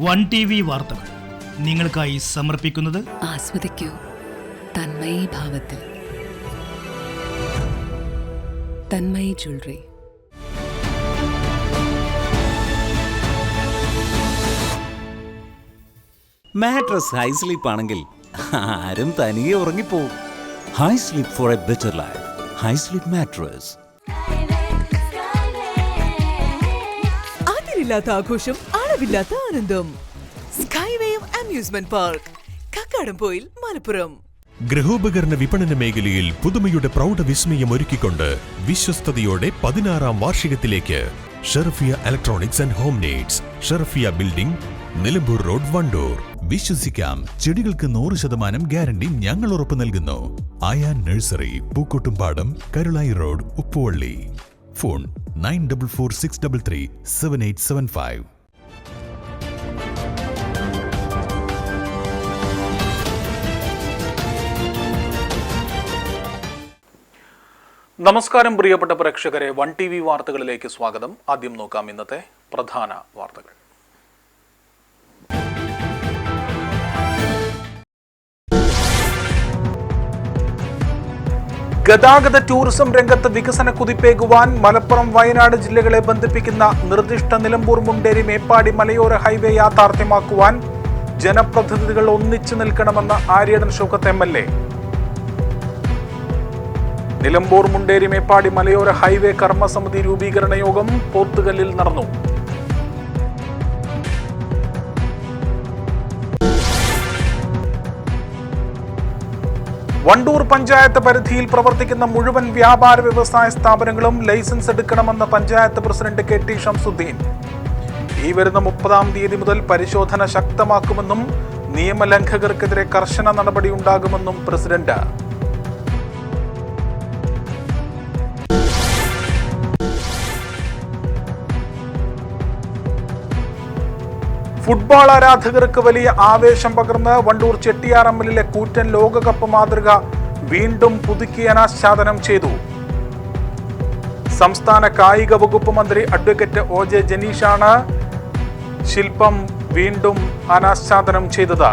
One T V വാർത്തകൾ നിങ്ങൾക്കായി സമർപ്പിക്കുന്നത് ആസ്വദിക്കൂ തന്മയി ഭാവത്തിൽ. Tanmayi jewellery. Mattress high sleep ആണെങ്കിൽ ആരും തനിയെ ഉറങ്ങിപ്പോവും. High sleep for a better life. High sleep mattress. അതിരില്ലാത്ത ആഘോഷം, അളവില്ലാത്ത ആനന്ദം. Skywave amusement park, Kakkadampoyil, Malappuram. ഗൃഹോപകരണ വിപണന മേഖലയിൽ പുതുമയുടെ പ്രൗഢവിസ്മയം ഒരുക്കിക്കൊണ്ട് വിശ്വസ്തയോടെ 16ാം വാർഷികത്തിലേക്ക് Sherafiya electronics and home needs, Sherafiya building, Nilambur road, Wandoor. വിശ്വസിക്കാം, ചെടികൾക്ക് 100% ഗ്യാരണ്ടി ഞങ്ങൾ ഉറപ്പു നൽകുന്നു. ആയാൻ nursery, Pookkottumpadam, Karulai road, Uppuvalli. Phone 9446337875. നമസ്കാരം പ്രിയപ്പെട്ട പ്രേക്ഷകരെ, വൺ ടി വി വാർത്തകളിലേക്ക് സ്വാഗതം. ആദ്യം നോക്കാം ഇന്നത്തെ പ്രധാന വാർത്തകൾ. ഗതാഗത ടൂറിസം രംഗത്ത് വികസന കുതിപ്പേകുവാൻ മലപ്പുറം, വയനാട് ജില്ലകളെ ബന്ധിപ്പിക്കുന്ന നിർദ്ദിഷ്ട നിലമ്പൂർ മുണ്ടേരി മേപ്പാടി മലയോര ഹൈവേ യാഥാർത്ഥ്യമാക്കുവാൻ ജനപ്രതിനിധികൾ ഒന്നിച്ചു നിൽക്കണമെന്ന് ആര്യടൻ ഷൗക്കത്ത് MLA. നിലമ്പൂർ മുണ്ടേരി മേപ്പാടി മലയോര ഹൈവേ കർമ്മസമിതി രൂപീകരണ യോഗം പോത്തുകല്ലിൽ നടന്നു. വണ്ടൂർ പഞ്ചായത്ത് പരിധിയിൽ പ്രവർത്തിക്കുന്ന മുഴുവൻ വ്യാപാര വ്യവസായ സ്ഥാപനങ്ങളും ലൈസൻസ് എടുക്കണമെന്ന് പഞ്ചായത്ത് പ്രസിഡന്റ് KT ഷംസുദ്ദീൻ. ഈ വരുന്ന 30-ാം തീയതി മുതൽ പരിശോധന ശക്തമാക്കുമെന്നും നിയമലംഘകർക്കെതിരെ കർശന നടപടിയുണ്ടാകുമെന്നും പ്രസിഡന്റ്. ഫുട്ബോൾ ആരാധകർക്ക് വലിയ ആവേശം പകർന്ന് വണ്ടൂർ ചെട്ടിയാറമ്മലിലെ കൂറ്റൻ ലോകകപ്പ് മാതൃക വീണ്ടും പുതുക്കി അനാച്ഛാദനം ചെയ്തു. സംസ്ഥാന കായിക വകുപ്പ് മന്ത്രി അഡ്വക്കേറ്റ് OJ ജനീഷാണ് ശില്പം വീണ്ടും അനാച്ഛാദനം ചെയ്തത്.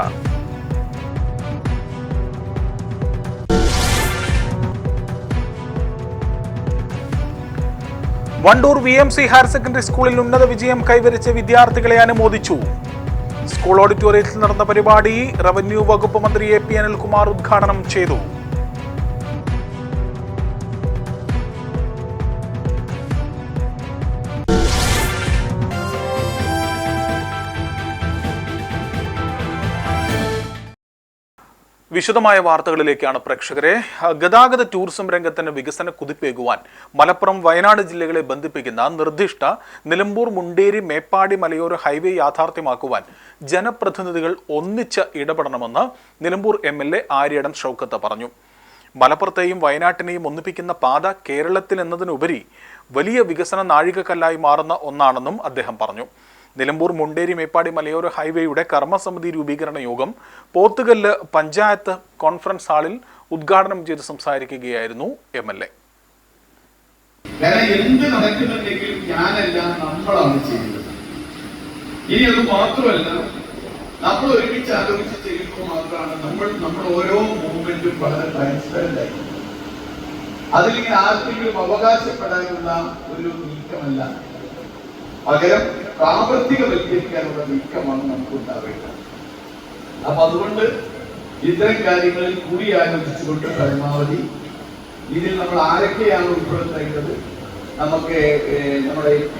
വണ്ടൂർ VMC ഹയർ സെക്കൻഡറി സ്കൂളിൽ ഉന്നത വിജയം കൈവരിച്ച വിദ്യാർത്ഥികളെ അനുമോദിച്ചു. സ്കൂൾ ഓഡിറ്റോറിയത്തിൽ നടന്ന പരിപാടി റവന്യൂ വകുപ്പ് മന്ത്രി AP അനിൽകുമാർ ഉദ്ഘാടനം ചെയ്തു. വിശദമായ വാർത്തകളിലേക്കാണ് പ്രേക്ഷകരെ. ഗതാഗത ടൂറിസം രംഗത്തിന് വികസന കുതിപ്പേകുവാൻ മലപ്പുറം, വയനാട് ജില്ലകളെ ബന്ധിപ്പിക്കുന്ന നിർദ്ദിഷ്ട നിലമ്പൂർ മുണ്ടേരി മേപ്പാടി മലയോര ഹൈവേ യാഥാർത്ഥ്യമാക്കുവാൻ ജനപ്രതിനിധികൾ ഒന്നിച്ച് ഇടപെടണമെന്ന് നിലമ്പൂർ MLA ആര്യടൻ ഷൗക്കത്ത് പറഞ്ഞു. മലപ്പുറത്തെയും വയനാട്ടിനെയും ഒന്നിപ്പിക്കുന്ന പാത കേരളത്തിൽ എന്നതിനുപരി വലിയ വികസന നാഴികക്കല്ലായി മാറുന്ന ഒന്നാണെന്നും അദ്ദേഹം പറഞ്ഞു. നിലമ്പൂർ മുണ്ടേരി മേപ്പാടി മലയോര ഹൈവേയുടെ കർമ്മസമിതി രൂപീകരണ യോഗം പോത്തുകല്ല് പഞ്ചായത്ത് കോൺഫറൻസ് ഹാളിൽ ഉദ്ഘാടനം ചെയ്ത് സംസാരിക്കുകയായിരുന്നു MLA. എന്ത് നടക്കുന്നുണ്ടെങ്കിലും ഞാനല്ല, നമ്മളാണ് ചെയ്യുന്നത്. ഇനി അത് മാത്രമല്ല, നമ്മൾ ഒരുമിച്ച് ആലോചിച്ച് ചെയ്യുമ്പോൾ മാത്രമാണ് നമ്മൾ ഓരോ മൂവ്മെന്റും വളരെ ട്രാൻസ്പെറന്റ് ആയി. അതിലിങ്ങനെ ആർക്കെങ്കിലും അവകാശപ്പെടാനുള്ള ഒരു നീക്കമല്ല, പകരം പ്രാവർത്തികവൽക്കരിക്കാനുള്ള നീക്കമാണ് നമുക്ക് ഉണ്ടാവേണ്ടത്. അപ്പൊ അതുകൊണ്ട് ഇത്തരം കാര്യങ്ങളിൽ കൂടി ആലോചിച്ചുകൊണ്ട് പരമാവധി ഇതിൽ നമ്മൾ ആരൊക്കെയാണ് ഉൾപ്പെടുത്തേണ്ടത്, നമുക്ക് നമ്മുടെ MP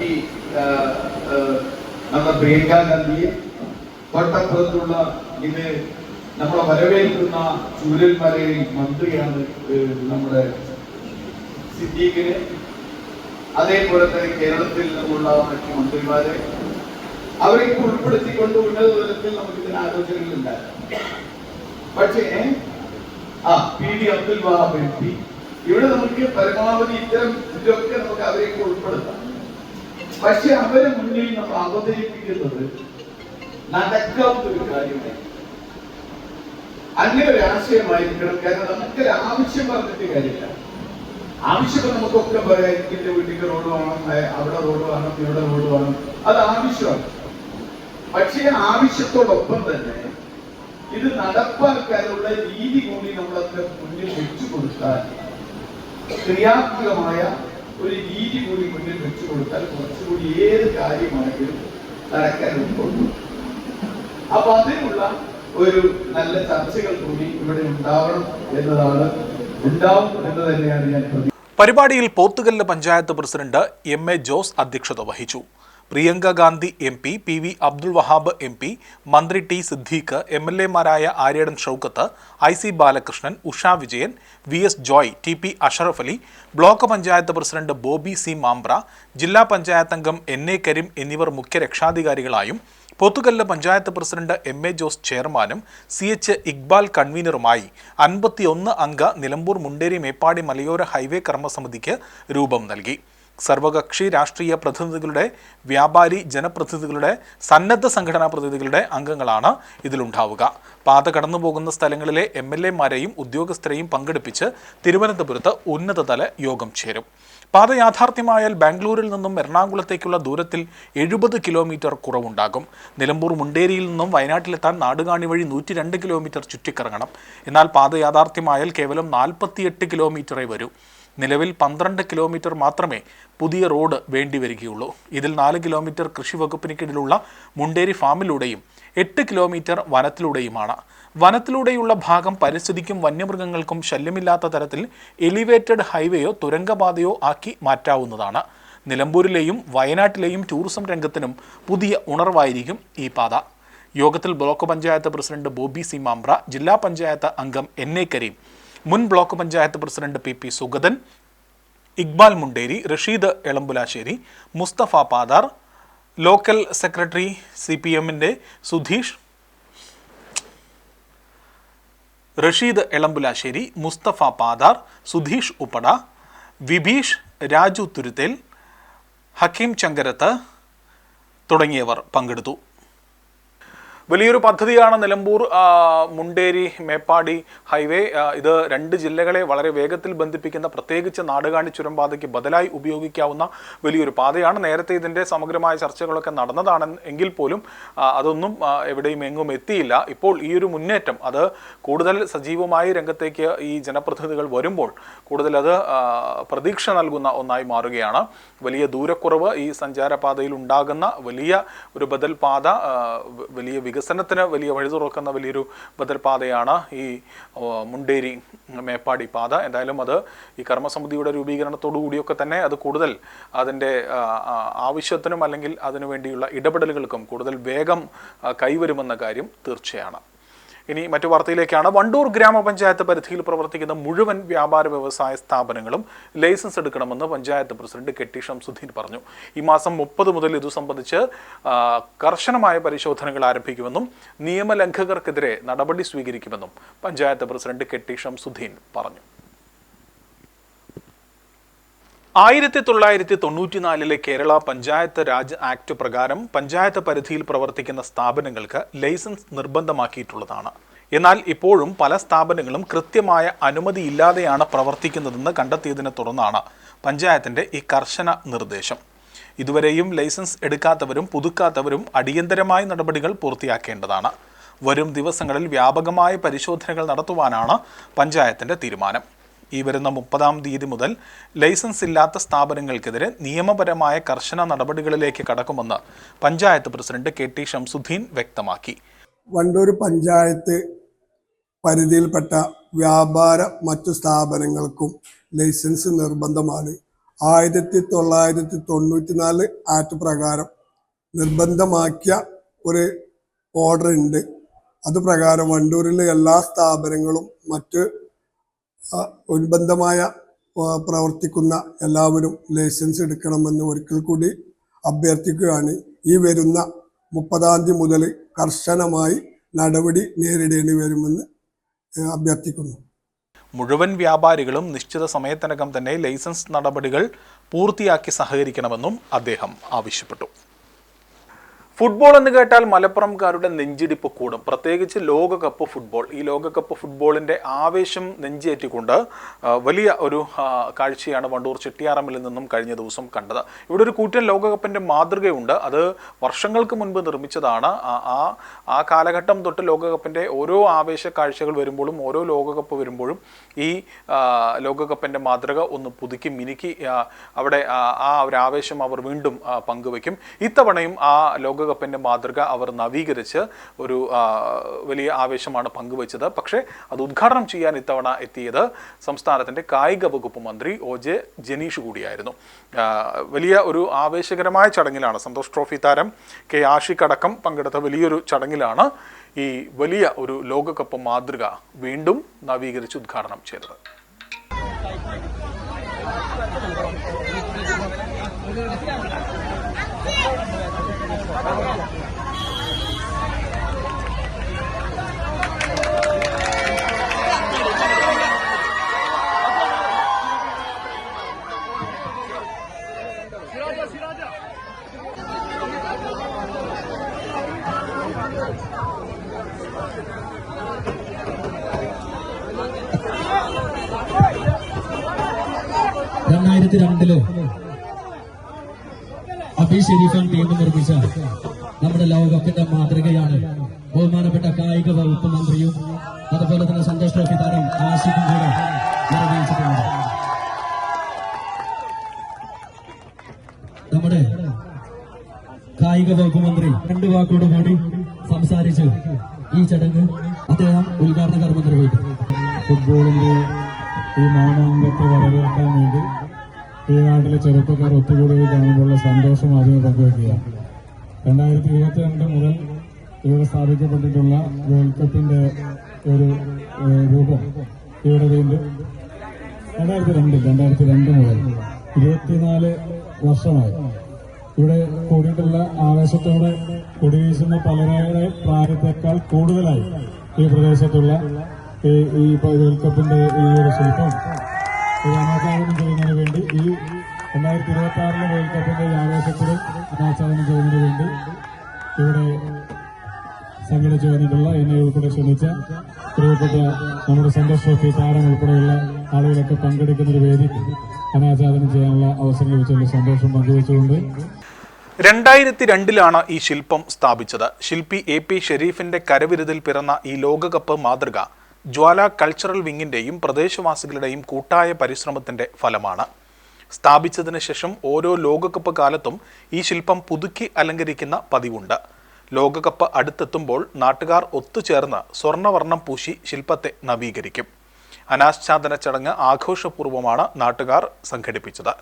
നമ്മുടെ പ്രിയങ്ക ഗാന്ധിയെ, തൊട്ടപ്പുറത്തുള്ള ഇത് നമ്മളെ വരവേൽക്കുന്ന ചൂരൽമലയിൽ മന്ത്രിയാണ് നമ്മുടെ സിദ്ദീഖിനെ, അതേപോലെ തന്നെ കേരളത്തിൽ നിന്നുള്ള മറ്റു മന്ത്രിമാരെ, അവരെയൊക്കെ ഉൾപ്പെടുത്തിക്കൊണ്ട് ഉന്നത തലത്തിൽ നമുക്ക് ഇതിന് ആലോചനകൾ ഉണ്ടാക്കാം. പക്ഷേ PD അബ്ദുൽ വഹാബ് MP, ഇവിടെ നമുക്ക് പരമാവധി ഇത്തരം ഇതിലൊക്കെ നമുക്ക് അവരെയൊക്കെ ഉൾപ്പെടുത്താം. പക്ഷെ അവരെ മുന്നിൽ നമ്മൾ അവതരിപ്പിക്കുന്നത് നടക്കാവുന്ന ഒരു കാര്യമായി, അങ്ങനെ ഒരു ആശയമായിരിക്കണം. കാരണം നമുക്കൊരു ആവശ്യം പറഞ്ഞിട്ട് കാര്യമില്ല. ആവശ്യം നമുക്കൊക്കെ പറയാം, എന്റെ വീട്ടിലേക്ക് റോഡ് വേണം, അവിടെ റോഡ് വേണം, ഇവിടെ റോഡ് വേണം, അത് ആവശ്യമാണ്. പക്ഷേ ആവശ്യത്തോടൊപ്പം തന്നെ ഇത് നടപ്പാക്കാനുള്ള രീതി കൂടി നമ്മളൊക്കെ മുന്നിൽ വെച്ചു കൊടുത്താൽ, ക്രിയാത്മകമായ ഒരു രീതി കൂടി മുന്നിൽ വെച്ചു കൊടുത്താൽ കുറച്ചുകൂടി ഏത് കാര്യമാണെങ്കിലും നടക്കാൻ ഉൾക്കൊള്ളും. അപ്പൊ അതിനുള്ള ഒരു നല്ല ചർച്ചകൾ കൂടി ഇവിടെ ഉണ്ടാവും എന്ന് തന്നെയാണ് ഞാൻ പ്രതീക്ഷിക്കുന്നത്. പരിപാടിയിൽ പോത്തുകല്ല് പഞ്ചായത്ത് പ്രസിഡന്റ് MA ജോസ് അധ്യക്ഷത വഹിച്ചു. Priyanka Gandhi MP, PV Abdul Wahab MP, മന്ത്രി T സിദ്ദീഖ്, MLA മാരായ Aryadan Shoukath, IC Balakrishnan, Usha Vijayan, VS Joy, TP Ashraf Ali, block panchayat president Bobby C Mampra, ജില്ലാ പഞ്ചായത്ത് അംഗം NA കരീം എന്നിവർ മുഖ്യ രക്ഷാധികാരികളായും പോത്തുകല്ല് പഞ്ചായത്ത് പ്രസിഡന്റ് MA ജോസ് ചെയർമാനും CH ഇക്ബാൽ കൺവീനറുമായി 51 അംഗ നിലമ്പൂർ മുണ്ടേരി മേപ്പാടി മലയോര ഹൈവേ കർമ്മസമിതിക്ക് രൂപം നൽകി. സർവകക്ഷി രാഷ്ട്രീയ പ്രതിനിധികളുടെ, വ്യാപാരി ജനപ്രതിനിധികളുടെ, സന്നദ്ധ സംഘടനാ പ്രതിനിധികളുടെ അംഗങ്ങളാണ് ഇതിലുണ്ടാവുക. പാത കടന്നുപോകുന്ന സ്ഥലങ്ങളിലെ MLA-മാരെയും ഉദ്യോഗസ്ഥരെയും പങ്കെടുപ്പിച്ച് തിരുവനന്തപുരത്ത് ഉന്നതതല യോഗം ചേരും. പാത യാഥാർത്ഥ്യമായാൽ ബാംഗ്ലൂരിൽ നിന്നും എറണാകുളത്തേക്കുള്ള ദൂരത്തിൽ 70 കിലോമീറ്റർ കുറവുണ്ടാകും. നിലമ്പൂർ മുണ്ടേരിയിൽ നിന്നും വയനാട്ടിലെത്താൻ നാടുകാണി വഴി 102 കിലോമീറ്റർ ചുറ്റിക്കറങ്ങണം. എന്നാൽ പാത യാഥാർത്ഥ്യമായാൽ കേവലം 48 കിലോമീറ്ററേ വരൂ. നിലവിൽ 12 കിലോമീറ്റർ മാത്രമേ പുതിയ റോഡ് വേണ്ടിവരികയുള്ളൂ. ഇതിൽ 4 കിലോമീറ്റർ കൃഷി വകുപ്പിന് കീഴിലുള്ള മുണ്ടേരി ഫാമിലൂടെയും 8 കിലോമീറ്റർ വനത്തിലൂടെയുമാണ്. വനത്തിലൂടെയുള്ള ഭാഗം പരിസ്ഥിതിക്കും വന്യമൃഗങ്ങൾക്കും ശല്യമില്ലാത്ത തരത്തിൽ എലിവേറ്റഡ് ഹൈവേയോ തുരങ്കപാതയോ ആക്കി മാറ്റാവുന്നതാണ്. നിലമ്പൂരിലെയും വയനാട്ടിലെയും ടൂറിസം രംഗത്തിനും പുതിയ ഉണർവായിരിക്കും ഈ പാത. യോഗത്തിൽ block panchayat president Bobby C Mampra, ജില്ലാ പഞ്ചായത്ത് അംഗം NA കരീം, മുൻ block panchayat president PP Sugathan, Iqbal Munderi, Rasheed Elampulassery, Musthafa Padar, local secretary CPM-ന്റെ സുധീഷ്, റഷീദ് എളമ്പുലാശ്ശേരി, മുസ്തഫ പാദാർ, സുധീഷ് ഉപ്പട, വിഭീഷ്, രാജു തുരുത്തേൽ, ഹക്കീം ചങ്കരത്ത് തുടങ്ങിയവർ പങ്കെടുത്തു. വലിയൊരു പദ്ധതിയാണ് നിലമ്പൂർ മുണ്ടേരി മേപ്പാടി ഹൈവേ. ഇത് 2 ജില്ലകളെ വളരെ വേഗത്തിൽ ബന്ധിപ്പിക്കുന്ന, പ്രത്യേകിച്ച് നാടുകാണി ചുരംപാതയ്ക്ക് ബദലായി ഉപയോഗിക്കാവുന്ന വലിയൊരു പാതയാണ്. നേരത്തെ ഇതിൻ്റെ സമഗ്രമായ ചർച്ചകളൊക്കെ നടന്നതാണ് എങ്കിൽ പോലും അതൊന്നും എവിടെയും എങ്ങും എത്തിയില്ല. ഇപ്പോൾ ഈ ഒരു മുന്നേറ്റം അത് കൂടുതൽ സജീവമായി രംഗത്തേക്ക് ഈ ജനപ്രതിനിധികൾ വരുമ്പോൾ കൂടുതൽ അത് പ്രതീക്ഷ നൽകുന്ന ഒന്നായി മാറുകയാണ്. വലിയ ദൂരക്കുറവ്, ഈ സഞ്ചാരപാതയിൽ ഉണ്ടാകുന്ന വലിയ ഒരു ബദൽ പാത, വലിയ വികസനത്തിന് വലിയ വഴി തുറക്കുന്ന വലിയൊരു ബദൽ പാതയാണ് ഈ മുണ്ടേരി മേപ്പാടി പാത. എന്തായാലും അത് ഈ കർമ്മസമിതിയുടെ രൂപീകരണത്തോടു കൂടിയൊക്കെ തന്നെ അത് കൂടുതൽ അതിൻ്റെ ആവശ്യത്തിനും അല്ലെങ്കിൽ അതിനുവേണ്ടിയുള്ള ഇടപെടലുകൾക്കും കൂടുതൽ വേഗം കൈവരുമെന്ന കാര്യം തീർച്ചയാണ്. ഇനി മറ്റു വാർത്തയിലേക്കാണ്. വണ്ടൂർ ഗ്രാമപഞ്ചായത്ത് പരിധിയിൽ പ്രവർത്തിക്കുന്ന മുഴുവൻ വ്യാപാര വ്യവസായ സ്ഥാപനങ്ങളും ലൈസൻസ് എടുക്കണമെന്ന് പഞ്ചായത്ത് പ്രസിഡന്റ് KT ഷംസുദ്ദീൻ പറഞ്ഞു. ഈ മാസം 30 മുതൽ ഇതു സംബന്ധിച്ച് കർശനമായ പരിശോധനകൾ ആരംഭിക്കുമെന്നും നിയമലംഘകർക്കെതിരെ നടപടി സ്വീകരിക്കുമെന്നും പഞ്ചായത്ത് പ്രസിഡന്റ് KT ഷംസുദ്ദീൻ പറഞ്ഞു. 1994 കേരള പഞ്ചായത്ത് രാജ് ആക്ട് പ്രകാരം പഞ്ചായത്ത് പരിധിയിൽ പ്രവർത്തിക്കുന്ന സ്ഥാപനങ്ങൾക്ക് ലൈസൻസ് നിർബന്ധമാക്കിയിട്ടുള്ളതാണ്. എന്നാൽ ഇപ്പോഴും പല സ്ഥാപനങ്ങളും കൃത്യമായ അനുമതിയില്ലാതെയാണ് പ്രവർത്തിക്കുന്നതെന്ന് കണ്ടെത്തിയതിനെ തുടർന്നാണ് പഞ്ചായത്തിൻ്റെ ഈ കർശന നിർദ്ദേശം. ഇതുവരെയും ലൈസൻസ് എടുക്കാത്തവരും പുതുക്കാത്തവരും അടിയന്തരമായ നടപടികൾ പൂർത്തിയാക്കേണ്ടതാണ്. വരും ദിവസങ്ങളിൽ വ്യാപകമായ പരിശോധനകൾ നടത്തുവാനാണ് പഞ്ചായത്തിൻ്റെ തീരുമാനം. ഈ വരുന്ന 30-ാം തീയതി മുതൽ ലൈസൻസ് ഇല്ലാത്ത സ്ഥാപനങ്ങൾക്കെതിരെ നിയമപരമായ കർശന നടപടികളിലേക്ക് കടക്കുമെന്ന് പഞ്ചായത്ത് പ്രസിഡന്റ് KT ഷംസുദ്ദീൻ വ്യക്തമാക്കി. വണ്ടൂർ പഞ്ചായത്ത് പരിധിയിൽപ്പെട്ട വ്യാപാര മറ്റു സ്ഥാപനങ്ങൾക്കും ലൈസൻസ് നിർബന്ധമാണ്. 1994 ആക്ട് പ്രകാരം നിർബന്ധമാക്കിയ ഒരു ഓർഡർ ഉണ്ട്. അതുപ്രകാരം വണ്ടൂരിലെ എല്ലാ സ്ഥാപനങ്ങളും മറ്റ് അനുബന്ധമായ പ്രവർത്തിക്കുന്ന എല്ലാവരും ലൈസൻസ് എടുക്കണമെന്ന് ഒരിക്കൽ കൂടി അഭ്യർത്ഥിക്കുകയാണ്. ഈ വരുന്ന 30-ാം തീയതി മുതൽ കർശനമായി നടപടി നേരിടേണ്ടി വരുമെന്ന് അഭ്യർത്ഥിക്കുന്നു. മുഴുവൻ വ്യാപാരികളും നിശ്ചിത സമയത്തിനകം തന്നെ ലൈസൻസ് നടപടികൾ പൂർത്തിയാക്കി സഹകരിക്കണമെന്നും അദ്ദേഹം ആവശ്യപ്പെട്ടു. ഫുട്ബോൾ എന്ന് കേട്ടാൽ മലപ്പുറംകാരുടെ നെഞ്ചിടിപ്പ് കൂടും. പ്രത്യേകിച്ച് ലോകകപ്പ് ഫുട്ബോൾ. ഈ ലോകകപ്പ് ഫുട്ബോളിൻ്റെ ആവേശം നെഞ്ചേറ്റിക്കൊണ്ട് വലിയ ഒരു കാഴ്ചയാണ് വണ്ടൂർ ചെട്ടിയാറമ്മിൽ നിന്നും കഴിഞ്ഞ ദിവസം കണ്ടത്. ഇവിടെ ഒരു കൂറ്റൻ ലോകകപ്പിൻ്റെ മാതൃകയുണ്ട്. അത് വർഷങ്ങൾക്ക് മുൻപ് നിർമ്മിച്ചതാണ്. ആ കാലഘട്ടം തൊട്ട് ലോകകപ്പിൻ്റെ ഓരോ ആവേശ കാഴ്ചകൾ വരുമ്പോഴും ഓരോ ലോകകപ്പ് വരുമ്പോഴും ഈ ലോകകപ്പിൻ്റെ മാതൃക ഒന്ന് പുതുക്കി മിനുക്കി അവിടെ ആ ഒരു ആവേശം അവർ വീണ്ടും പങ്കുവയ്ക്കും. ഇത്തവണയും ആ ലോകകപ്പിൻ്റെ മാതൃക അവർ നവീകരിച്ച് ഒരു വലിയ ആവേശമാണ് പങ്കുവച്ചത്. പക്ഷേ അത് ഉദ്ഘാടനം ചെയ്യാൻ ഇത്തവണ എത്തിയത് സംസ്ഥാനത്തിൻ്റെ കായിക വകുപ്പ് മന്ത്രി OJ ജനീഷ് കൂടിയായിരുന്നു. വലിയ ഒരു ആവേശകരമായ ചടങ്ങിലാണ് സന്തോഷ് ട്രോഫി താരം K ആഷിഖ് അടക്കം പങ്കെടുത്ത വലിയൊരു ചടങ്ങിലാണ് ഈ വലിയ ഒരു ലോകകപ്പ് മാതൃക വീണ്ടും നവീകരിച്ച് ഉദ്ഘാടനം ചെയ്തത്. അബി ഷെരീഫാൻ ടീം നിർമ്മിച്ച നമ്മുടെ ലോകകപ്പിന്റെ മാതൃകയാണ് ബഹുമാനപ്പെട്ട കായിക വകുപ്പ് മന്ത്രിയും അതുപോലെ തന്നെ സന്തോഷ് ട്രോഫി താരം ആഷിഖും കൂടെ നിർവഹിച്ചിട്ടുണ്ട്. നമ്മുടെ കായിക വകുപ്പ് മന്ത്രി 2 വാക്കോട് കൂടി സംസാരിച്ച് ഈ ചടങ്ങ് അദ്ദേഹം ഉദ്ഘാടന കർമ്മം നിർവഹിക്കും. ഫുട്ബോളിന്റെ ഈ മാമാങ്കത്തെ വരവേൽക്കാൻ വേണ്ടി ഈ നാട്ടിലെ ചെറുപ്പക്കാർ ഒത്തുകൂടുകയിൽ കാണുമ്പോഴുള്ള സന്തോഷം ആദ്യം പങ്കുവയ്ക്കുക. 2022 മുതൽ ഇവിടെ സ്ഥാപിക്കപ്പെട്ടിട്ടുള്ള വേൾഡ് കപ്പിന്റെ ഒരു രൂപം ഇവിടെ വീണ്ടും 2002 മുതൽ 24 വർഷമായി ഇവിടെ കൂടിയിട്ടുള്ള ആവേശത്തോടെ കൊടിവീശുന്ന പലരുടെ പ്രായത്തെക്കാൾ കൂടുതലായി ഈ പ്രദേശത്തുള്ള ഈ വേൾഡ് കപ്പിന്റെ ഈ ഒരു ശില്പം അനാച്ഛാദനം ചെയ്യുന്നതിന് വേണ്ടി ഈ 2026 വേൾഡ് കപ്പിന്റെ ആവേശത്തിലും അനാച്ഛാദനം ചെയ്യുന്നതിന് വേണ്ടി ഇവിടെ സംഘടിച്ചു വന്നിട്ടുള്ള എന്നെ ഉൾപ്പെടെ ക്ഷണിച്ച പ്രിയപ്പെട്ട നമ്മുടെ സന്തോഷ് ട്രോഫി താരം ഉൾപ്പെടെയുള്ള ആളുകളൊക്കെ പങ്കെടുക്കുന്ന ഒരു വേദി അനാച്ഛാദനം ചെയ്യാനുള്ള അവസരം ലഭിച്ചുള്ള സന്തോഷം പങ്കുവച്ചുകൊണ്ട് 2002 ഈ ശില്പം സ്ഥാപിച്ചത്. ശില്പി AP ഷെരീഫിന്റെ കരവിരുതിൽ പിറന്ന ഈ ലോകകപ്പ് മാതൃക ജ്വാല കൾച്ചറൽ വിങ്ങിന്റെയും പ്രദേശവാസികളുടെയും കൂട്ടായ പരിശ്രമത്തിന്റെ ഫലമാണ്. സ്ഥാപിച്ചതിന് ശേഷം ഓരോ ലോകകപ്പ് കാലത്തും ഈ ശില്പം പുതുക്കി അലങ്കരിക്കുന്ന പതിവുണ്ട്. ലോകകപ്പ് അടുത്തെത്തുമ്പോൾ നാട്ടുകാർ ഒത്തുചേർന്ന് സ്വർണ്ണവർണ്ണം പൂശി ശില്പത്തെ നവീകരിക്കും. അനാച്ഛാദന ചടങ്ങ് ആഘോഷപൂർവ്വമാണ് നാട്ടുകാർ സംഘടിപ്പിച്ചത്.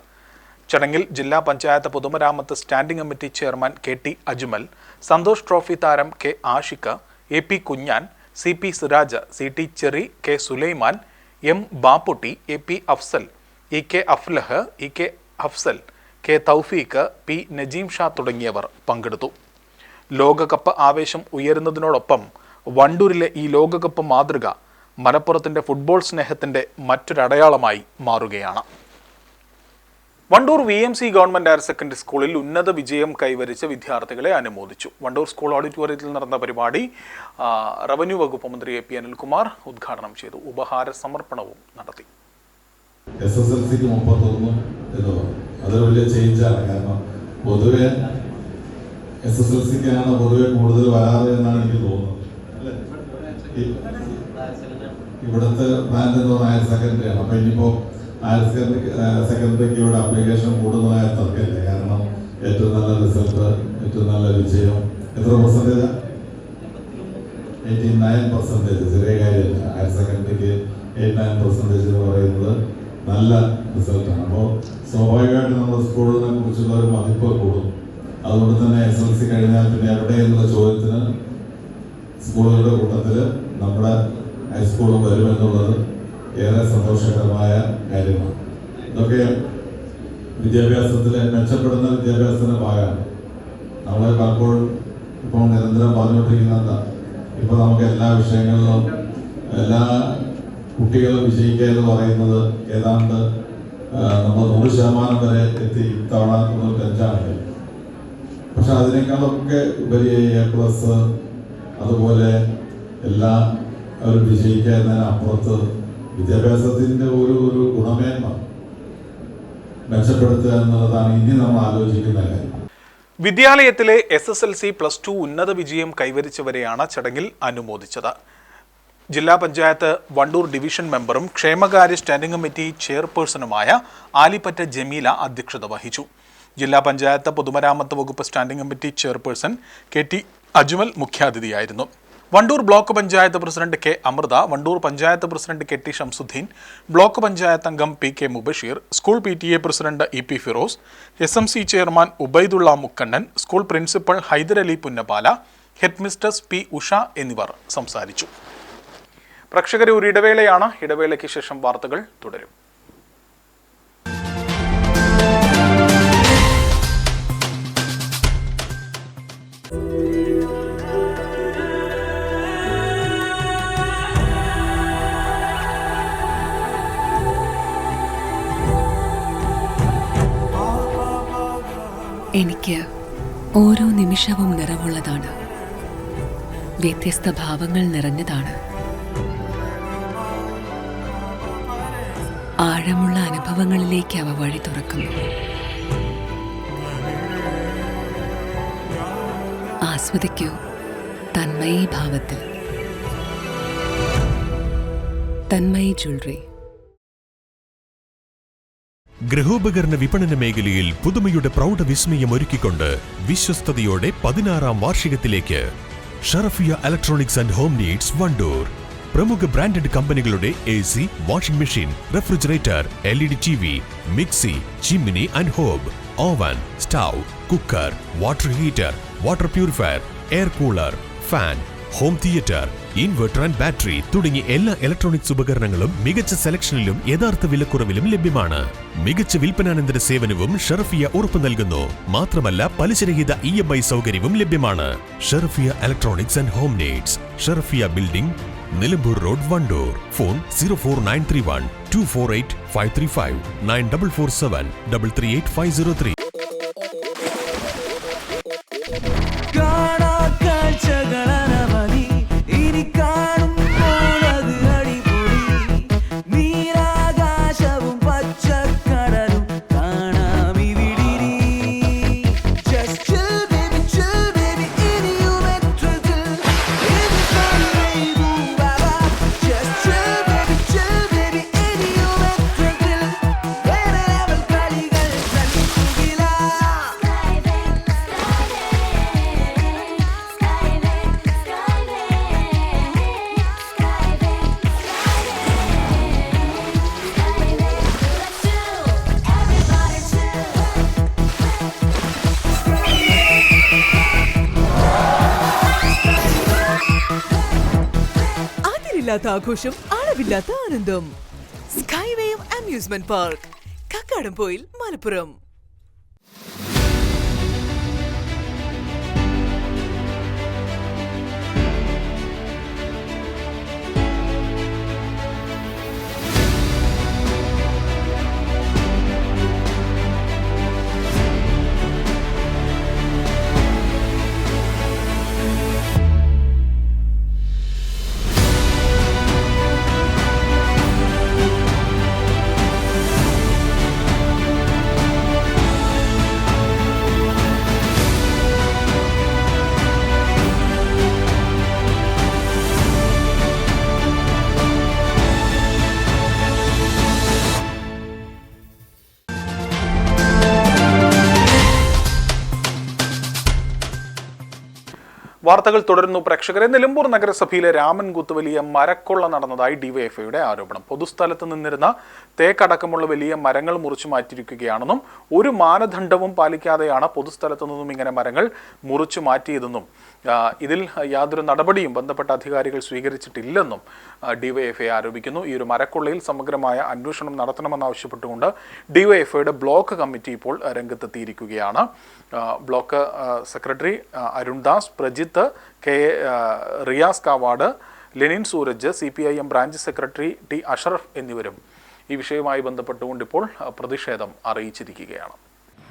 ചടങ്ങിൽ ജില്ലാ പഞ്ചായത്ത് പൊതുമരാമത്ത് standing committee chairman KT Ajmal, Santosh trophy താരം K Ashiq, AP Kunhan, CP Siraj, CT Cherry, K Sulaiman, M Bapputty, AP Afsal, EK Aflah, EK Afsal, K Thoufeeq, P Najeem Shah തുടങ്ങിയവർ പങ്കെടുത്തു. ലോകകപ്പ് ആവേശം ഉയരുന്നതിനോടൊപ്പം വണ്ടൂരിലെ ഈ ലോകകപ്പ് മാതൃക മലപ്പുറത്തിന്റെ ഫുട്ബോൾ സ്നേഹത്തിന്റെ മറ്റൊരടയാളമായി മാറുകയാണ്. Wandoor VMC government higher secondary സ്കൂളിൽ ഉന്നത വിജയം കൈവരിച്ച വിദ്യാർത്ഥികളെ അനുമോദിച്ചു. വണ്ടൂർ സ്കൂൾ ഓഡിറ്റോറിയത്തിൽ നടന്ന പരിപാടി റവന്യൂ വകുപ്പ് മന്ത്രി AP അനിൽകുമാർ ഉദ്ഘാടനം ചെയ്തു. ഉപഹാര സമർപ്പണവും നടത്തി. SSLCക്ക് 31 എന്ന് പറഞ്ഞു. അതൊരു വലിയ ചേഞ്ചാണ്. കാരണം പൊതുവെ SSLCക്കാണ് പൊതുവെ കൂടുതൽ വരാതെ എന്നാണ് എനിക്ക് തോന്നുന്നത്. ഇവിടുത്തെ ബ്രാൻഡ് എന്ന് പറഞ്ഞാൽ ഹയർ സെക്കൻഡറിയാണ്. അപ്പൊ ഇനിയിപ്പോ ഹയർ സെക്കൻഡറിക്ക് ഇവിടെ അപ്ലിക്കേഷൻ കൂടുതലായ തർക്കമില്ല. കാരണം ഏറ്റവും നല്ല റിസൾട്ട്, ഏറ്റവും നല്ല വിജയം. എത്ര പെർസെൻറ്റേജ്? 89%. ചെറിയ കാര്യമില്ല. ഹയർ സെക്കൻഡറിക്ക് 89% എന്ന് പറയുന്നത് നല്ല റിസൾട്ടാണ്. അപ്പോൾ സ്വാഭാവികമായിട്ട് നമ്മുടെ സ്കൂളിനെ കുറിച്ചുള്ള ഒരു മതിപ്പ് കൂടും. അതുകൊണ്ട് തന്നെ SSLC കഴിഞ്ഞാൽ പിന്നെ എവിടെയെന്നുള്ള ചോദ്യത്തിന് സ്കൂളുകളുടെ കൂട്ടത്തിൽ നമ്മുടെ ഹൈസ്കൂളും വരുമെന്നുള്ളത് ഏറെ സന്തോഷകരമായ കാര്യമാണ്. ഇതൊക്കെ വിദ്യാഭ്യാസത്തിലെ മെച്ചപ്പെടുന്ന വിദ്യാഭ്യാസത്തിന്റെ ഭാഗമാണ്. നമ്മളെ പലപ്പോഴും ഇപ്പോൾ നിരന്തരം പറഞ്ഞുകൊണ്ടിരിക്കുന്ന ഇപ്പോൾ നമുക്ക് എല്ലാ വിഷയങ്ങളിലും എല്ലാ കുട്ടികളും വിജയിക്കുക എന്ന് പറയുന്നത് ഏതാണ്ട് നമ്മൾ 100% വരെ എത്തി. ഇത്തവണ 95%. പക്ഷെ അതിനേക്കാളൊക്കെ ഉപരി A+, അതുപോലെ എല്ലാ അവർ വിജയിക്കുന്നതിനപ്പുറത്ത് വിദ്യാഭ്യാസത്തിൻ്റെ ഒരു ഗുണമേന്മ മെച്ചപ്പെടുത്തുക എന്നുള്ളതാണ് ഇനി നമ്മൾ ആലോചിക്കുന്ന കാര്യം. വിദ്യാലയത്തിലെ SSLC +2 ഉന്നത വിജയം കൈവരിച്ചവരെയാണ് ചടങ്ങിൽ അനുമോദിച്ചത്. ജില്ലാ പഞ്ചായത്ത് വണ്ടൂർ ഡിവിഷൻ മെമ്പറും ക്ഷേമകാര്യ സ്റ്റാൻഡിംഗ് കമ്മിറ്റി ചെയർപേഴ്സണുമായ ആലിപ്പറ്റ ജമീല അധ്യക്ഷത വഹിച്ചു. ജില്ലാ പഞ്ചായത്ത് പൊതുമരാമത്ത് വകുപ്പ് standing committee chairperson KT Ajmal മുഖ്യാതിഥിയായിരുന്നു. Wandoor block panchayat president K Amritha, Wandoor panchayat president KT Shamsuddin, block panchayat അംഗം PK Mubasheer, school PTA president EP Firoz, SMC chairman Ubaidulla Mukkannan, school principal Haidarali Punnappala, head mistress P Usha എന്നിവർ സംസാരിച്ചു. പ്രേക്ഷകരെ, ഒരു ഇടവേളയാണ്. ഇടവേളയ്ക്ക് ശേഷം വാർത്തകൾ തുടരും. എനിക്ക് ഓരോ നിമിഷവും നിറവുള്ളതാണ്. വ്യത്യസ്ത ഭാവങ്ങൾ നിറഞ്ഞതാണ്. ആഴമുള്ള അനുഭവങ്ങളിലേക്ക് അവ വഴി തുറക്കുന്നു. ആസ്വദിക്കൂ തന്മയി ഭാവത്തിൽ. തന്മയി ജ്വല്ലറി. ഗൃഹോപകരണ വിപണന മേഖലയിൽ പുതുമയുടെ പ്രൗഢവിസ്മയം ഒരുക്കിക്കൊണ്ട് വിശ്വസ്തയോടെ 16ാം വാർഷികത്തിലേക്ക് Sharafiya electronics and home needs Wandoor. പ്രമുഖ ബ്രാൻഡഡ് കമ്പനികളുടെ AC, washing machine, refrigerator, LED TV, mixie, chimney and hob, oven, stove, cooker, water heater, water purifier, air cooler, fan, home theatre, inverter and battery തുടങ്ങി എല്ലാ ഇലക്ട്രോണിക്സ് ഉപകരണങ്ങളും മികച്ച സെലക്ഷനിലും യഥാർത്ഥ വിലക്കുറവിലും ലഭ്യമാണ്. മികച്ച വിൽപ്പനാനന്തര സേവനവും ഷറഫിയ ഉറപ്പു നൽകുന്നു. മാത്രമല്ല, പലിശരഹിത EMI സൗകര്യവും ലഭ്യമാണ്. Sharafiya electronics and home needs, Sharafiya building, Nilambur road, Wandoor. Phone 04931 248 535 9447 338 503. ആഘോഷം, അളവില്ലാത്ത ആനന്ദം. സ്കൈവേയും അമ്യൂസ്മെന്റ് പാർക്ക്, കക്കാടംപൊയിൽ, മലപ്പുറം. വാർത്തകൾ തുടരുന്നു. പ്രേക്ഷകരെ, നിലമ്പൂർ നഗരസഭയിലെ രാമൻകുത്ത് വലിയ മരക്കൊള്ള നടന്നതായി ഡിവൈഎഫ്ഐയുടെ ആരോപണം. പൊതുസ്ഥലത്ത് നിന്നിരുന്ന തേക്കടക്കമുള്ള വലിയ മരങ്ങൾ മുറിച്ചു മാറ്റിയിരിക്കുകയാണെന്നും ഒരു മാനദണ്ഡവും പാലിക്കാതെയാണ് പൊതുസ്ഥലത്തു നിന്നും ഇങ്ങനെ മരങ്ങൾ മുറിച്ചു മാറ്റിയതെന്നും ഇതിൽ യാതൊരു നടപടിയും ബന്ധപ്പെട്ട അധികാരികൾ സ്വീകരിച്ചിട്ടില്ലെന്നും ഡിവൈഎഫ്ഐ ആരോപിക്കുന്നു. ഈ ഒരു മരക്കൊള്ളയിൽ സമഗ്രമായ അന്വേഷണം നടത്തണമെന്നാവശ്യപ്പെട്ടുകൊണ്ട് ഡിവൈഎഫ്ഐയുടെ ബ്ലോക്ക് കമ്മിറ്റി ഇപ്പോൾ രംഗത്തെത്തിയിരിക്കുകയാണ്. Block secretary Arundas, Prajith, Riyas Kavad, Lenin Sooraj, CPIM branch secretary T Ashraf എന്നിവരും ഈ വിഷയവുമായി ബന്ധപ്പെട്ടുകൊണ്ട് ഇപ്പോൾ പ്രതിഷേധം അറിയിച്ചിരിക്കുകയാണ്.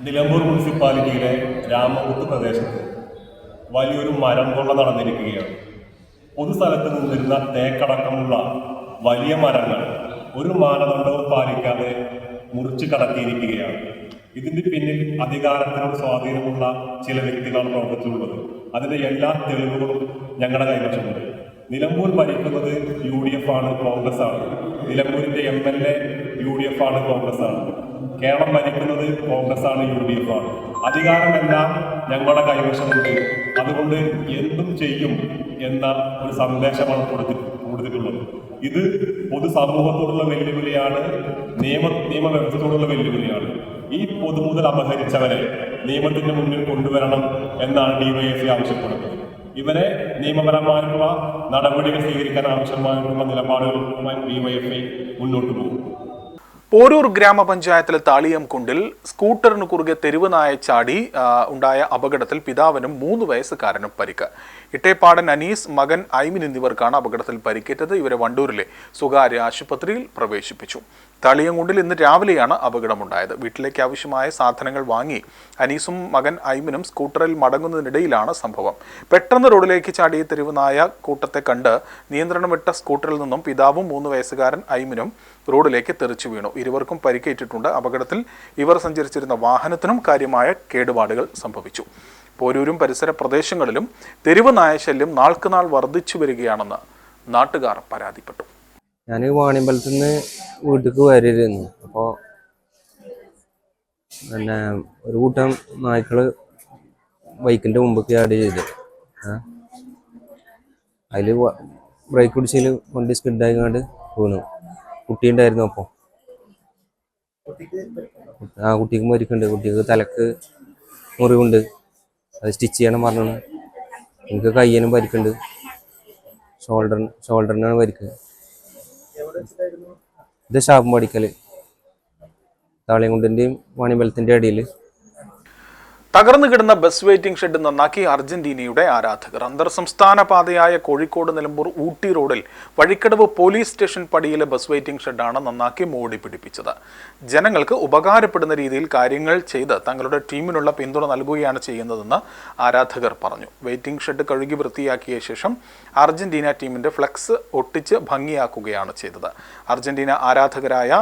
നിലമ്പൂർ മുനിസിപ്പാലിറ്റിയിലെ രാമകുത്ത് പ്രദേശത്ത് വലിയൊരു മരം കൊള്ള നടന്നിരിക്കുകയാണ്. പൊതുസ്ഥലത്ത് നിന്നിരുന്ന തേക്കടക്കമുള്ള വലിയ മരങ്ങൾ ഒരു മാനദണ്ഡവും പാലിക്കാതെ മുറിച്ച് കടത്തിയിരിക്കുകയാണ്. ഇതിന്റെ പിന്നിൽ അധികാരത്തിനോട് സ്വാധീനമുള്ള ചില വ്യക്തികളാണ് പ്രവർത്തിച്ചിട്ടുള്ളത്. അതിന്റെ എല്ലാ തെളിവുകളും ഞങ്ങളുടെ കൈവശമുണ്ട്. നിലമ്പൂർ ഭരിക്കുന്നത് UDF ആണ്, കോൺഗ്രസ് ആണ്. നിലമ്പൂരിന്റെ MLA UDF ആണ്, കോൺഗ്രസ് ആണ്. കേരളം ഭരിക്കുന്നത് കോൺഗ്രസ് ആണ്, UDF ആണ്. അധികാരമെല്ലാം ഞങ്ങളുടെ കൈവശമുണ്ട്. അതുകൊണ്ട് എന്തും ചെയ്യും എന്ന ഒരു സന്ദേശമാണ് കൊടുത്തിട്ടുള്ളത്. ഇത് പൊതുസമൂഹത്തോടുള്ള വെല്ലുവിളിയാണ്, നിയമവ്യവസ്ഥയോടുള്ള വെല്ലുവിളിയാണ്. ഈ പൊതുമുതൽ അപഹരിച്ചവരെ നിയമത്തിന്റെ മുന്നിൽ കൊണ്ടുവരണം എന്നാണ് DYFI ആവശ്യപ്പെടുന്നത്. ഇവരെ നിയമപരമായിട്ടുള്ള നടപടികൾ സ്വീകരിക്കാൻ ആവശ്യമായിട്ടുള്ള നിലപാടുകളുമായി DYFI മുന്നോട്ട് പോകും. പോരൂർ ഗ്രാമപഞ്ചായത്തിലെ താളിയംകുണ്ടിൽ സ്കൂട്ടറിന് കുറുകെ തെരുവ് നായ ചാടി ഉണ്ടായ അപകടത്തിൽ പിതാവിനും 3 വയസ്സുകാരനും പരിക്ക്. ഇട്ടേപ്പാടൻ അനീസ്, മകൻ ഐമിൻ എന്നിവർക്കാണ് അപകടത്തിൽ പരിക്കേറ്റത്. ഇവരെ വണ്ടൂരിലെ സ്വകാര്യ ആശുപത്രിയിൽ പ്രവേശിപ്പിച്ചു. താളിയംകുണ്ടിൽ ഇന്ന് രാവിലെയാണ് അപകടമുണ്ടായത്. വീട്ടിലേക്ക് ആവശ്യമായ സാധനങ്ങൾ വാങ്ങി അനീസും മകൻ ഐമിനും സ്കൂട്ടറിൽ മടങ്ങുന്നതിനിടയിലാണ് സംഭവം. പെട്ടെന്ന് റോഡിലേക്ക് ചാടിയ തെരുവ് നായ കൂട്ടത്തെ കണ്ട് നിയന്ത്രണം വിട്ട സ്കൂട്ടറിൽ നിന്നും പിതാവും 3 വയസ്സുകാരൻ ഐമിനും റോഡിലേക്ക് തെറിച്ചു വീണു. ഇരുവർക്കും പരിക്കേറ്റിട്ടുണ്ട്. അപകടത്തിൽ ഇവർ സഞ്ചരിച്ചിരുന്ന വാഹനത്തിനും കാര്യമായ കേടുപാടുകൾ സംഭവിച്ചു. പോരൂരും പരിസര പ്രദേശങ്ങളിലും തെരുവ് നായ ശല്യം നാൾക്കുനാൾ വർദ്ധിച്ചു വരികയാണെന്ന് നാട്ടുകാർ പരാതിപ്പെട്ടു. ഞാൻ വാണിയമ്പലത്തിൽ നിന്ന് വീട്ടിലേക്ക് വരികയായിരുന്നു. അപ്പോൾ പിന്നെ ഒരു കൂട്ടം നായ്ക്കൾ ബൈക്കിൻ്റെ മുമ്പൊക്കെ ആഡ് ചെയ്ത് അതിൽ ബ്രേക്ക് പിടിച്ചതിൽ വണ്ടി സ്കിഡായിക്കാണ്ട് വീണു. കുട്ടിയുണ്ടായിരുന്നു. അപ്പോൾ കുട്ടിക്ക് മരിക്കുന്നുണ്ട്. കുട്ടിക്ക് തലക്ക് മുറിവുണ്ട്. അത് സ്റ്റിച്ച് ചെയ്യണം പറഞ്ഞു. എനിക്ക് കയ്യനും പരിക്കുണ്ട്. ഷോൾഡറിനാണ് പരിക്ക്. ഇത് ഷാപ്പ് പഠിക്കൽ താളിയംകുണ്ടിൻ്റെയും വാണിയമ്പലത്തിൻ്റെ ഇടയിൽ. തകർന്നു കിടന്ന ബസ് വെയിറ്റിംഗ് ഷെഡ് നന്നാക്കി അർജന്റീനയുടെ ആരാധകർ. അന്തർ സംസ്ഥാന പാതയായ കോഴിക്കോട് നിലമ്പൂർ ഊട്ടി റോഡിൽ വഴിക്കടവ് പോലീസ് സ്റ്റേഷൻ പടിയിലെ ബസ് വെയിറ്റിംഗ് ഷെഡാണ് നന്നാക്കി മോടി പിടിപ്പിച്ചത്. ജനങ്ങൾക്ക് ഉപകാരപ്പെടുന്ന രീതിയിൽ കാര്യങ്ങൾ ചെയ്ത് തങ്ങളുടെ ടീമിനുള്ള പിന്തുണ നൽകുകയാണ് ചെയ്യുന്നതെന്ന് ആരാധകർ പറഞ്ഞു. വെയിറ്റിംഗ് ഷെഡ് കഴുകി വൃത്തിയാക്കിയ ശേഷം അർജന്റീന ടീമിന്റെ ഫ്ലെക്സ് ഒട്ടിച്ച് ഭംഗിയാക്കുകയാണ് ചെയ്തത്. അർജന്റീന ആരാധകരായ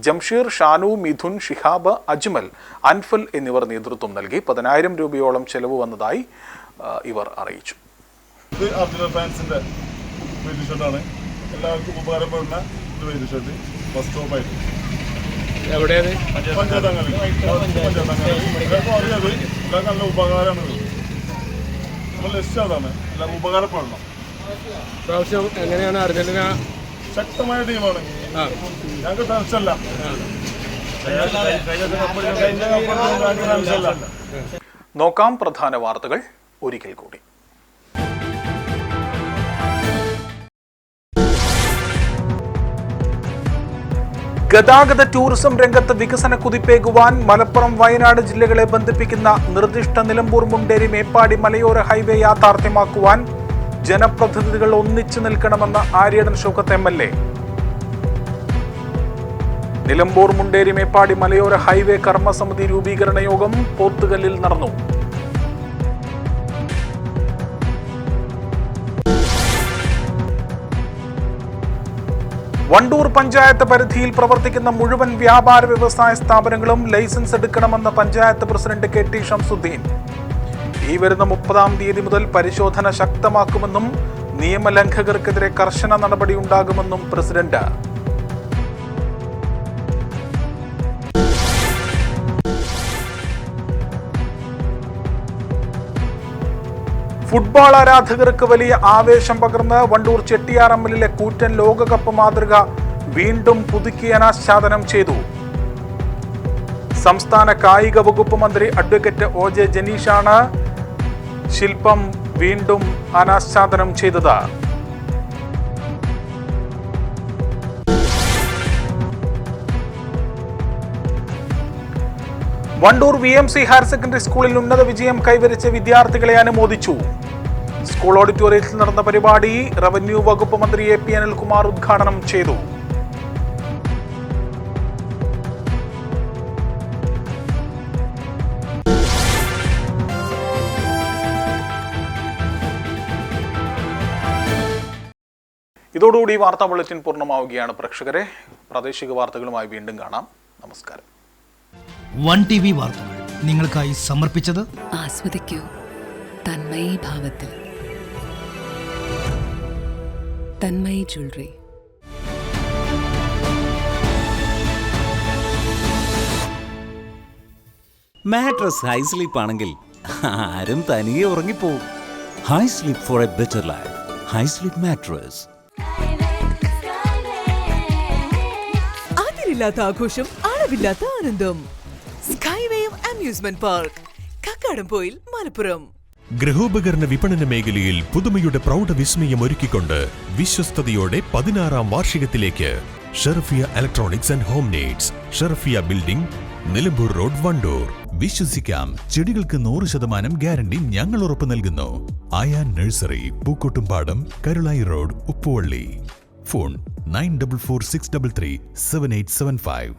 ജംഷീർ, ഷാനു, മിഥുൻ, ഷിഹാബ്, അജ്മൽ, അൻഫൽ എന്നിവർ നേതൃത്വം നൽകി. 10,000 രൂപയോളം ചെലവ് വന്നതായി ഇവർ അറിയിച്ചു. ഇത് അർജന്റീന ഫാൻസിന്റെ വെയിറ്റിംഗ് ഷെഡാണ്. എല്ലാവർക്കും ഉപകാരപ്പെടുന്ന ഒരു വെയിറ്റിംഗ് ഷെഡ്. ബസ് സ്റ്റോപ്പായിട്ട് എവിടെയാണ്? പഞ്ചായത്തങ്ങളിൽ നല്ല ഉപകാരമാണ്. നമ്മൾ ലക്ഷ്യം അതാണ്, എല്ലാവർക്കും ഉപകാരപ്പെടണം. പ്രാവശ്യം എങ്ങനെയാണ് അർജന്റീന? ശക്തമായ ടീമാണ്. ഞങ്ങൾക്ക് ടെൻഷനല്ല. നോക്കാം പ്രധാന വാർത്തകൾ ഒരിക്കൽ കൂടി. ഗതാഗത ടൂറിസം രംഗത്ത് വികസന കുതിപ്പേകുവാൻ മലപ്പുറം, വയനാട് ജില്ലകളെ ബന്ധിപ്പിക്കുന്ന നിർദ്ദിഷ്ട നിലമ്പൂർ മുണ്ടേരി മേപ്പാടി മലയോര ഹൈവേ യാഥാർത്ഥ്യമാക്കുവാൻ ജനപ്രതിനിധികൾ ഒന്നിച്ചു നിൽക്കണമെന്ന് ആര്യടൻ ഷൗക്കത്ത് MLA. നിലമ്പൂർ മുണ്ടേരി മേപ്പാടി മലയോര ഹൈവേ കർമ്മസമിതി രൂപീകരണ യോഗം പോത്തുകല്ലിൽ നടന്നു. വണ്ടൂർ പഞ്ചായത്ത് പരിധിയിൽ പ്രവർത്തിക്കുന്ന മുഴുവൻ വ്യാപാര വ്യവസായ സ്ഥാപനങ്ങളും ലൈസൻസ് എടുക്കണമെന്ന് പഞ്ചായത്ത് പ്രസിഡന്റ് KT ഷംസുദ്ദീൻ. ഈ വരുന്ന 30-ാം തീയതി മുതൽ പരിശോധന ശക്തമാക്കുമെന്നും നിയമലംഘകർക്കെതിരെ കർശന നടപടിയുണ്ടാകുമെന്നും പ്രസിഡന്റ്. ഫുട്ബോൾ ആരാധകർക്ക് വലിയ ആവേശം പകർന്ന് വണ്ടൂർ ചെട്ടിയാറമ്മലിലെ കൂറ്റൻ ലോകകപ്പ് മാതൃക വീണ്ടും പുതുക്കി അനാച്ഛാദനം ചെയ്തു. സംസ്ഥാന കായിക വകുപ്പ് മന്ത്രി അഡ്വക്കേറ്റ് OJ ജനീഷാണ് ശില്പം വീണ്ടും അനാച്ഛാദനം ചെയ്തത്. വണ്ടൂർ VMC ഹയർ സെക്കൻഡറി സ്കൂളിൽ ഉന്നത വിജയം കൈവരിച്ച വിദ്യാർത്ഥികളെ അനുമോദിച്ചു. സ്കൂൾ ഓഡിറ്റോറിയത്തിൽ നടന്ന പരിപാടി റവന്യൂ വകുപ്പ് മന്ത്രി AP അനിൽകുമാർ ഉദ്ഘാടനം ചെയ്തു. ഇതോടുകൂടി വാർത്താ ബുള്ളറ്റിൻ പൂർണ്ണമാവുകയാണ് പ്രേക്ഷകരെ. പ്രാദേശിക വാർത്തകളുമായി വീണ്ടും കാണാം. നമസ്കാരം. വൺ TV വാർത്തകൾ നിങ്ങൾക്കായി സമർപ്പിച്ചത് ആസ്വദിക്കൂ തന്മയി ഭാവത്തിൽ. Tanmayi jewellery. Mattress high sleep ആണെങ്കിൽ ആരും തനിയെ ഉറങ്ങിപ്പോവും. High sleep for a better life. High sleep mattress. അതിരില്ലാത്ത ആഘോഷം, അളവില്ലാത്ത ആനന്ദം. സ്കൈവേയും അമ്യൂസ്മെന്റ് പാർക്ക്, കക്കാടംപൊയിൽ, മലപ്പുറം. ഗൃഹോപകരണ വിപണന മേഖലയിൽ പുതുമയുടെ പ്രൗഢവിസ്മയം ഒരുക്കിക്കൊണ്ട് വിശ്വസ്തയോടെ 16ാം വാർഷികത്തിലേക്ക് Sherfiya electronics and home needs, Sherfiya building, Nilambur road, Wandoor. വിശ്വസിക്കാം, ചെടികൾക്ക് 100% ഗ്യാരണ്ടി ഞങ്ങൾ ഉറപ്പു നൽകുന്നു. ആയാൻ nursery, Pookkottumpadam, Karulai road, Uppuvalli. Phone 9446337875.